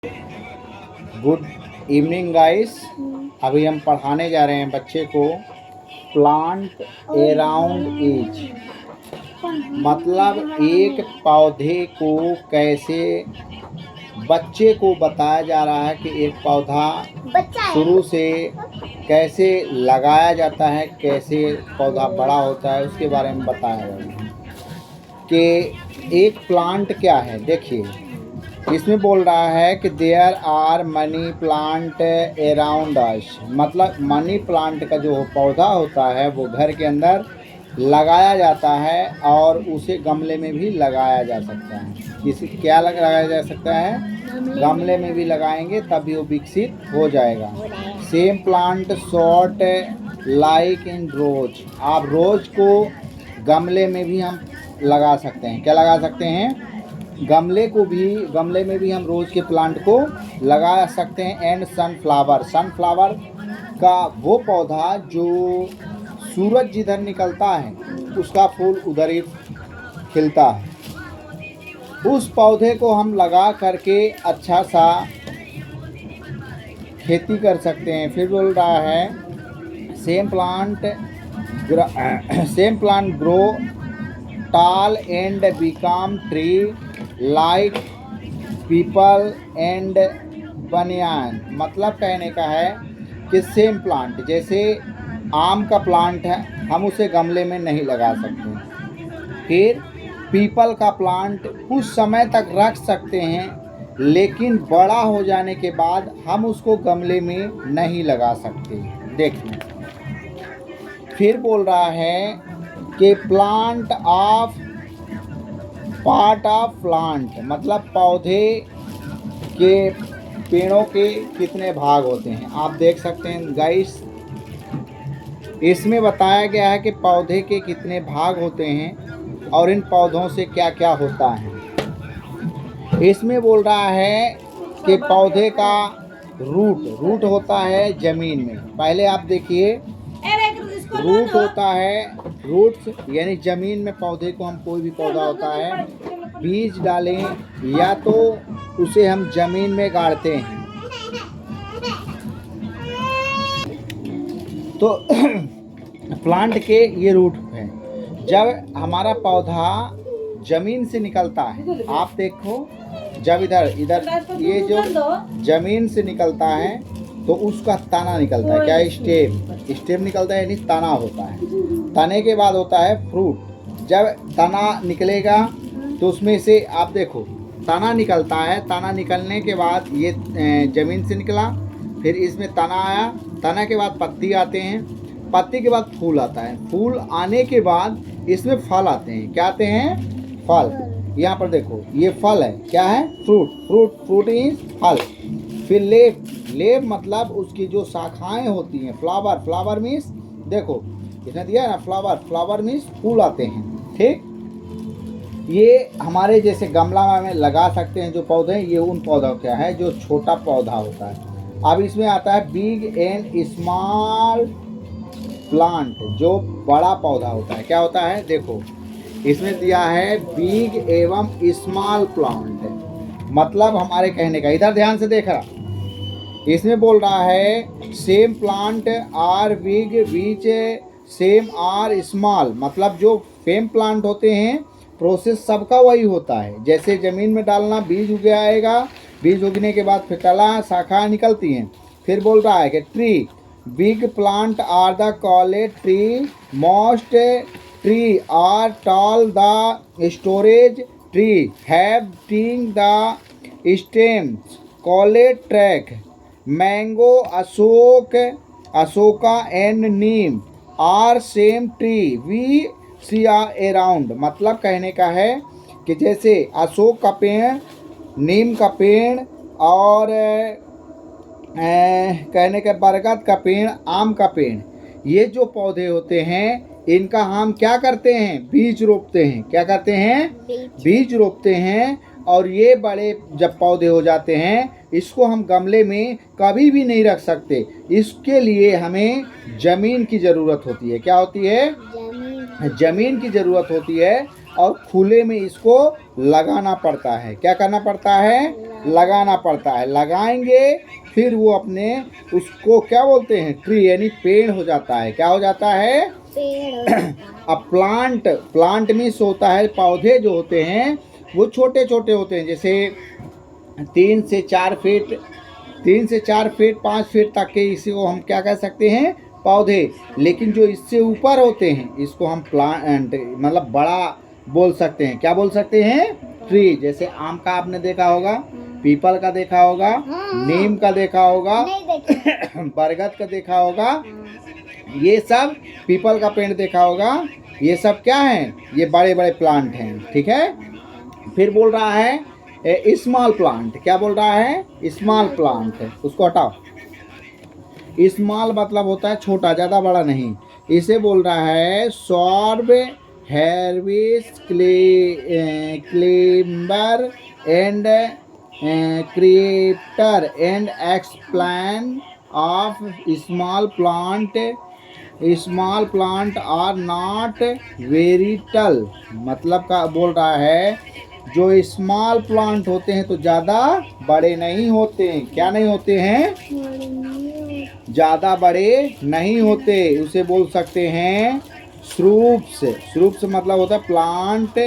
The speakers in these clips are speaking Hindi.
Good evening guys. अभी हम पढ़ाने जा रहे हैं बच्चे को प्लांट अराउंड एज, मतलब एक पौधे को कैसे बच्चे को बताया जा रहा है कि एक पौधा शुरू से कैसे लगाया जाता है, कैसे पौधा बड़ा होता है, उसके बारे में बताया जा रहा है कि एक प्लांट क्या है। देखिए, इसमें बोल रहा है कि there are money plant around us, मतलब मनी प्लांट का जो पौधा होता है वो घर के अंदर लगाया जाता है और उसे गमले में भी लगाया जा सकता है। किसी क्या लगाया जा सकता है? गमले में भी लगाएंगे तभी वो विकसित हो जाएगा। Same plant short like in rose, आप रोज को गमले में भी हम लगा सकते हैं। क्या लगा सकते हैं? गमले में भी हम रोज के प्लांट को लगा सकते हैं। एंड सनफ्लावर का वो पौधा जो सूरज जिधर निकलता है उसका फूल उधर ही खिलता है, उस पौधे को हम लगा करके अच्छा सा खेती कर सकते हैं। फिर बोल रहा है same plant grow tall and become tree like people and बनियान, मतलब कहने का है कि सेम प्लांट, जैसे आम का प्लांट है हम उसे गमले में नहीं लगा सकते। फिर पीपल का प्लांट कुछ समय तक रख सकते हैं, लेकिन बड़ा हो जाने के बाद हम उसको गमले में नहीं लगा सकते। देखिए, फिर बोल रहा है कि पार्ट ऑफ प्लांट, मतलब पौधे के पेड़ों के कितने भाग होते हैं। आप देख सकते हैं गाइस, इसमें बताया गया है कि पौधे के कितने भाग होते हैं और इन पौधों से क्या क्या होता है। इसमें बोल रहा है कि पौधे का रूट होता है जमीन में। पहले आप देखिए, रूट होता है, रूट्स यानी जमीन में पौधे को हम कोई भी पौधा होता है बीज डालें या तो उसे हम जमीन में गाड़ते हैं तो प्लांट के ये रूट हैं। जब हमारा पौधा जमीन से निकलता है, आप देखो, जब इधर ये जो जमीन से निकलता है तो उसका तना निकलता है। क्या? स्टेम निकलता है, यानी तना होता है। तने के बाद होता है फ्रूट। जब तना निकलेगा तो उसमें से आप देखो तना निकलता है। तना निकलने के बाद ये जमीन से निकला, फिर इसमें तना आया, तना के बाद पत्ती आते हैं, पत्ती के बाद फूल आता है, फूल आने के बाद इसमें फल आते हैं। क्या आते हैं? फल। यहाँ पर देखो ये फल है। क्या है? फ्रूट इज फल। फिर लेब मतलब उसकी जो शाखाएं होती हैं। फ्लावर मीन्स, देखो इसने दिया है ना, फ्लावर मीन्स फूल आते हैं। ठीक, ये हमारे जैसे गमला में लगा सकते हैं जो पौधे हैं, ये उन पौधों क्या है जो छोटा पौधा होता है। अब इसमें आता है बिग एंड स्मॉल प्लांट, जो बड़ा पौधा होता है। क्या होता है? देखो इसमें दिया है बिग एवं स्मॉल प्लांट, मतलब हमारे कहने का, इधर ध्यान से देख रहा, इसमें बोल रहा है same plant are big which same are small, मतलब जो सेम प्लांट होते हैं प्रोसेस सबका वही होता है। जैसे ज़मीन में डालना, बीज उग आएगा, बीज उगने के बाद फिर कला शाखा निकलती हैं। फिर बोल रहा है कि tree big plant are the college tree, most tree are tall the storage tree have thing the stems college track, mango Ashoka and neem are same tree we see around, मतलब कहने का है कि जैसे अशोक का पेड़, नीम का पेड़ और कहने के बरगद का पेड़, आम का पेड़, ये जो पौधे होते हैं इनका हम क्या करते हैं? बीज रोपते हैं। क्या करते हैं? बीज रोपते हैं। और ये बड़े जब पौधे हो जाते हैं इसको हम गमले में कभी भी नहीं रख सकते। इसके लिए हमें ज़मीन की ज़रूरत होती है। क्या होती है? ज़मीन की ज़रूरत होती है। और खुले में इसको लगाना पड़ता है। क्या करना पड़ता है? लगाना पड़ता है। लगाएंगे फिर वो अपने उसको क्या बोलते हैं? ट्री यानी पेड़ हो जाता है। क्या हो जाता है? अब प्लांट मीन्स होता है पौधे जो होते हैं वो छोटे छोटे होते हैं, जैसे 3 से 4 फीट 5 फीट तक के इसको हम क्या कह सकते हैं? पौधे। लेकिन जो इससे ऊपर होते हैं इसको हम प्लांट मतलब बड़ा बोल सकते हैं। क्या बोल सकते हैं? ट्री। जैसे आम का आपने देखा होगा, पीपल का देखा होगा, नीम का देखा होगा, बरगद का देखा होगा, ये सब पीपल का पेड़ देखा होगा। ये सब क्या है? ये बड़े बड़े प्लांट हैं। ठीक है। फिर बोल रहा है स्मॉल प्लांट। क्या बोल रहा है? Small plant. उसको हटाओ। स्मॉल मतलब होता है छोटा, ज़्यादा बड़ा नहीं। इसे बोल रहा है shrub herbs climber and creator and examples of small plant. Small plant are not वेरिटल। मतलब का बोल रहा है जो स्मॉल प्लांट होते हैं तो ज़्यादा बड़े नहीं होते हैं। क्या नहीं होते हैं? ज़्यादा बड़े नहीं होते। उसे बोल सकते हैं श्रूप्स। श्रूप्स मतलब होता है plant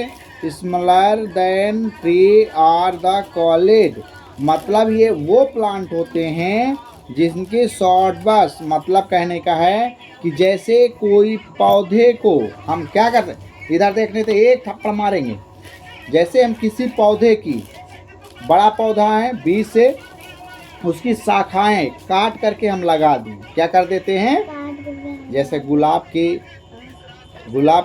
smaller than tree are the college. मतलब ये वो प्लांट होते हैं जिनके शॉर्ट बस मतलब कहने का है कि जैसे कोई पौधे को हम क्या करते हैं, इधर देखने तो एक थप्पड़ मारेंगे। जैसे हम किसी पौधे की, बड़ा पौधा है, बीज से उसकी शाखाएं काट करके हम लगा दें। क्या कर देते हैं? जैसे गुलाब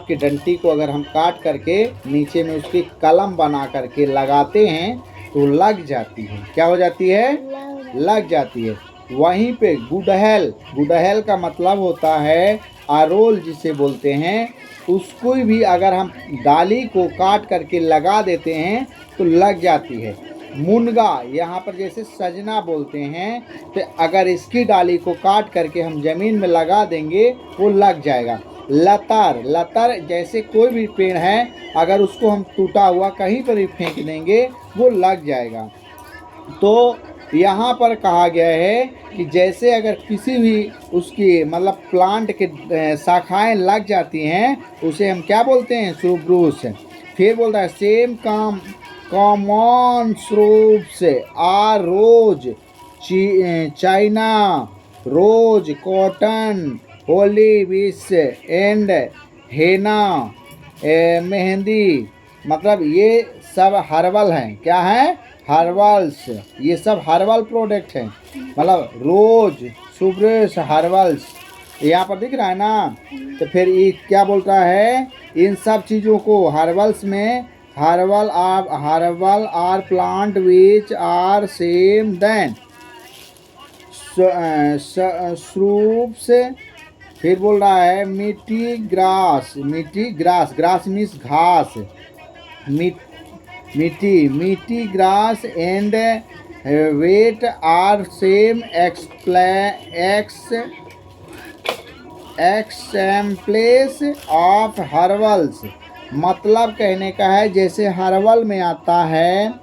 की डंटी को अगर हम काट करके नीचे में उसकी कलम बना करके लगाते हैं तो लग जाती है। क्या हो जाती है? लग जाती है। वहीं पे गुड़हल का मतलब होता है अरोल जिसे बोलते हैं। उसको भी अगर हम डाली को काट करके लगा देते हैं तो लग जाती है। मुनगा यहाँ पर जैसे सजना बोलते हैं, तो अगर इसकी डाली को काट करके हम ज़मीन में लगा देंगे वो लग जाएगा। लतर जैसे कोई भी पेड़ है अगर उसको हम टूटा हुआ कहीं पर भी फेंक देंगे वो लग जाएगा। तो यहाँ पर कहा गया है कि जैसे अगर किसी भी उसकी मतलब प्लांट के शाखाएं लग जाती हैं उसे हम क्या बोलते हैं? श्रूब्रूस। फिर बोलता है same common shrubs are rose, China rose, cotton, holly wish and henna, मेहंदी। मतलब ये सब हर्बल हैं। क्या है? हर्बल्स। ये सब हर्बल प्रोडक्ट हैं। मतलब रोज, सुब्रेस, हर्बल्स यहाँ पर दिख रहा है ना। तो फिर ये क्या बोलता है? इन सब चीज़ों को हर्बल्स में herbal are plant which are same then shrubs. फिर बोल रहा है मिट्टी ग्रास। ग्रास मीन्स घास। मिट्टी grass and wheat are same examples of herbals. मतलब कहने का है जैसे हर्बल में आता है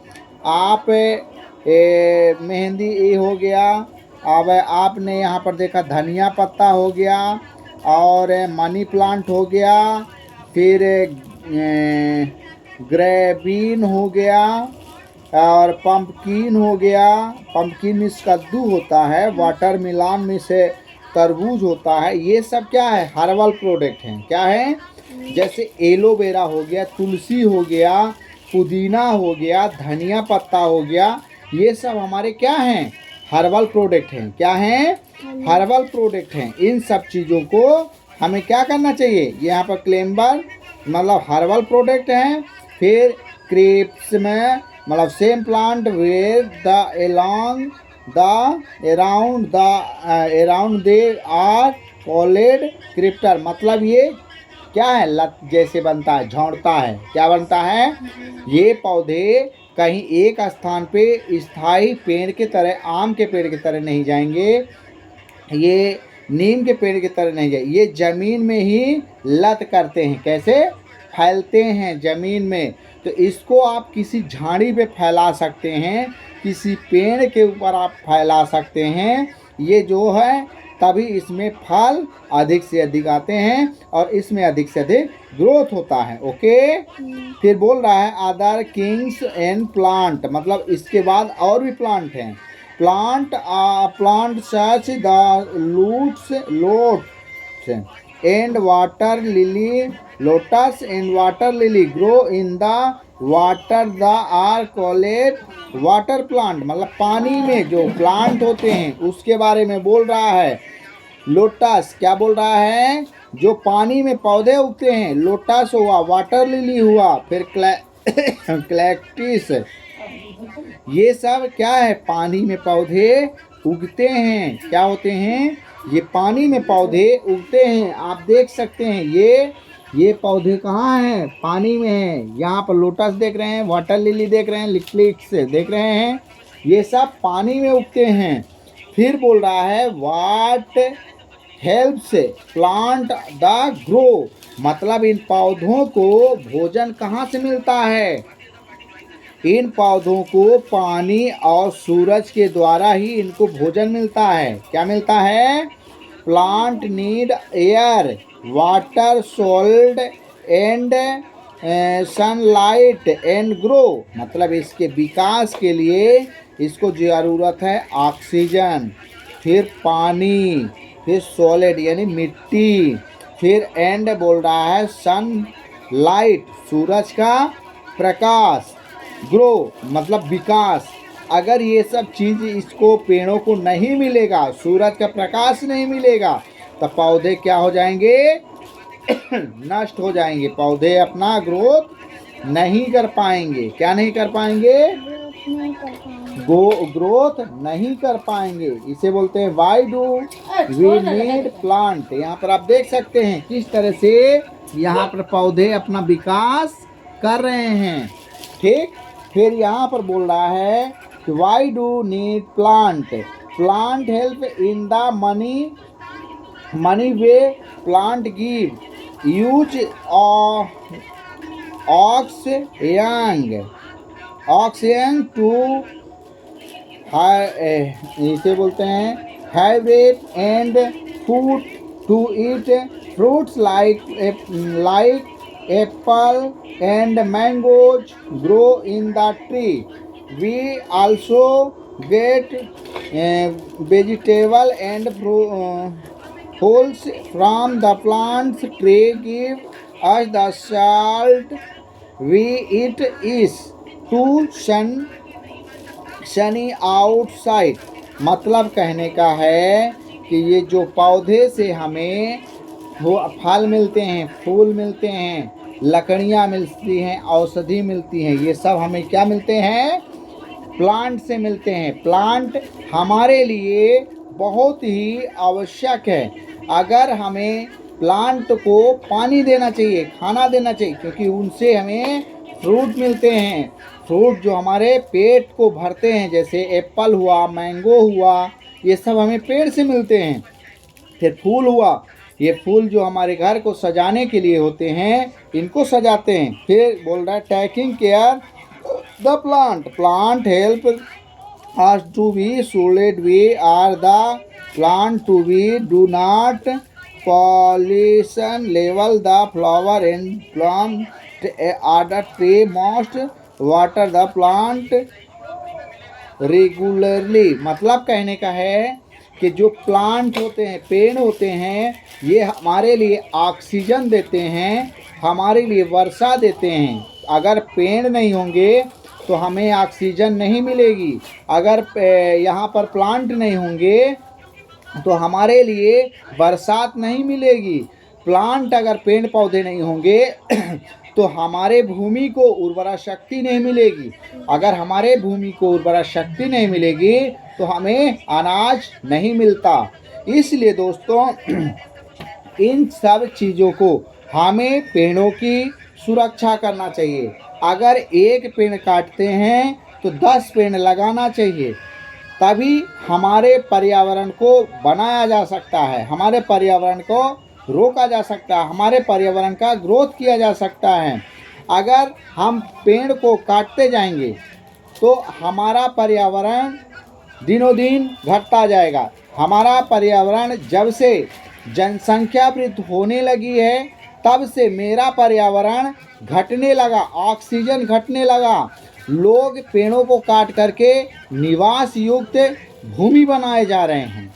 आप मेहंदी ये हो गया। अब आपने यहाँ पर देखा धनिया पत्ता हो गया और मनी प्लांट हो गया, फिर ग्रेबीन हो गया और पंपकिन हो गया। पंपकिन में कद्दू होता है, वाटरमेलन में से तरबूज होता है। ये सब क्या है? हर्बल प्रोडक्ट हैं। क्या है? जैसे एलोवेरा हो गया, तुलसी हो गया, पुदीना हो गया, धनिया पत्ता हो गया। ये सब हमारे क्या हैं? हर्बल प्रोडक्ट हैं। क्या हैं? हर्बल प्रोडक्ट हैं। इन सब चीज़ों को हमें क्या करना चाहिए? यहाँ पर क्लेम्बर मतलब हर्बल प्रोडक्ट हैं। फिर क्रेप्स में मतलब same plant where around they are called creeper. मतलब ये क्या है? लत जैसे बनता है, झोंकता है। क्या बनता है? ये पौधे कहीं एक स्थान पे स्थायी पेड़ के तरह, आम के पेड़ की तरह नहीं जाएंगे, ये नीम के पेड़ की तरह नहीं जाएंगे। ये जमीन में ही लत करते हैं। कैसे? फैलते हैं ज़मीन में, तो इसको आप किसी झाड़ी पे फैला सकते हैं, किसी पेड़ के ऊपर आप फैला सकते हैं। ये जो है तभी इसमें फल अधिक से अधिक आते हैं और इसमें अधिक से अधिक ग्रोथ होता है। ओके, फिर बोल रहा है अदर किंग्स एंड प्लांट, मतलब इसके बाद और भी प्लांट हैं। Plant such the lotus and water lily, lotus and water lily grow in the water, the are called water plant, मतलब पानी में जो प्लांट होते हैं उसके बारे में बोल रहा है। लोटस क्या बोल रहा है, जो पानी में पौधे उगते हैं, लोटस हुआ, वाटर लिली हुआ, फिर क्लैक्टिस, ये सब क्या है, पानी में पौधे उगते हैं। क्या होते हैं, ये पानी में पौधे उगते हैं। आप देख सकते हैं ये पौधे कहाँ हैं, पानी में हैं। यहाँ पर लोटस देख रहे हैं, वाटर लिली देख रहे हैं, लिक्लिक्स देख रहे हैं, ये सब पानी में उगते हैं। फिर बोल रहा है what helps plant the grow, मतलब इन पौधों को भोजन कहाँ से मिलता है, इन पौधों को पानी और सूरज के द्वारा ही इनको भोजन मिलता है। क्या मिलता है, plant need air, water, salt and sunlight and grow, मतलब इसके विकास के लिए इसको ज़रूरत है ऑक्सीजन, फिर पानी, फिर सॉलिड यानी मिट्टी, फिर एंड बोल रहा है सन लाइट, सूरज का प्रकाश, ग्रो मतलब विकास। अगर ये सब चीज़ इसको पेड़ों को नहीं मिलेगा, सूरज का प्रकाश नहीं मिलेगा, तो पौधे क्या हो जाएंगे नष्ट हो जाएंगे, पौधे अपना ग्रोथ नहीं कर पाएंगे। क्या नहीं कर पाएंगे, ग्रोथ नहीं कर पाएंगे। इसे बोलते हैं why do we need plant. यहाँ पर आप देख सकते हैं किस तरह से यहाँ पर पौधे अपना विकास कर रहे हैं। ठीक, फिर यहाँ पर बोल रहा है कि why do need plant, plant help in the money way, plant give use oxygen to, इसे बोलते हैं hybrid and food to eat fruits like apple and mangoes grow in the tree. We also get vegetable and fruits from the plants. Tree give us the salt we eat is to sunny outside, मतलब कहने का है कि ये जो पौधे से हमें फल मिलते हैं, फूल मिलते हैं, लकड़ियाँ मिलती हैं, औषधि मिलती हैं, ये सब हमें क्या मिलते हैं, प्लांट से मिलते हैं। प्लांट हमारे लिए बहुत ही आवश्यक है। अगर हमें प्लांट को पानी देना चाहिए, खाना देना चाहिए, क्योंकि उनसे हमें फ्रूट मिलते हैं, फ्रूट जो हमारे पेट को भरते हैं, जैसे एप्पल हुआ, मैंगो हुआ, ये सब हमें पेड़ से मिलते हैं। फिर फूल हुआ, ये फूल जो हमारे घर को सजाने के लिए होते हैं, इनको सजाते हैं। फिर बोल रहा है taking care the plant help us to be solid, we are the plant to be do not pollution level the flower and plant are the tree must water the plant regularly, मतलब कहने का है कि जो प्लांट होते हैं, पेड़ होते हैं, ये हमारे लिए ऑक्सीजन देते हैं, हमारे लिए वर्षा देते हैं। अगर पेड़ नहीं होंगे तो हमें ऑक्सीजन नहीं मिलेगी। अगर यहाँ पर प्लांट नहीं होंगे तो हमारे लिए बरसात नहीं मिलेगी। प्लांट अगर पेड़ पौधे नहीं होंगे तो हमारे भूमि को उर्वरा शक्ति नहीं मिलेगी। अगर हमारे भूमि को उर्वरा शक्ति नहीं मिलेगी तो हमें अनाज नहीं मिलता। इसलिए दोस्तों इन सब चीज़ों को हमें पेड़ों की सुरक्षा करना चाहिए। अगर एक पेड़ काटते हैं तो 10 पेड़ लगाना चाहिए, तभी हमारे पर्यावरण को बनाया जा सकता है, हमारे पर्यावरण को रोका जा सकता है, हमारे पर्यावरण का ग्रोथ किया जा सकता है। अगर हम पेड़ को काटते जाएंगे तो हमारा पर्यावरण दिनों दिन घटता जाएगा। हमारा पर्यावरण जब से जनसंख्या वृद्धि होने लगी है तब से मेरा पर्यावरण घटने लगा, ऑक्सीजन घटने लगा। लोग पेड़ों को काट करके निवास युक्त भूमि बनाए जा रहे हैं,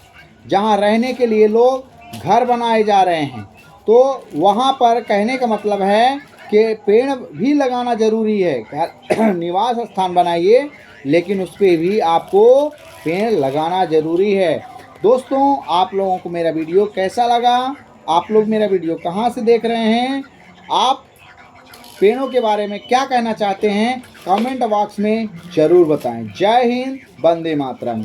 जहाँ रहने के लिए लोग घर बनाए जा रहे हैं। तो वहाँ पर कहने का मतलब है कि पेड़ भी लगाना ज़रूरी है। निवास स्थान बनाइए लेकिन उस पर भी आपको पेड़ लगाना ज़रूरी है। दोस्तों, आप लोगों को मेरा वीडियो कैसा लगा? आप लोग मेरा वीडियो कहाँ से देख रहे हैं? आप पेड़ों के बारे में क्या कहना चाहते हैं? कमेंट बॉक्स में ज़रूर बताएं। जय हिंद, वंदे मातरम।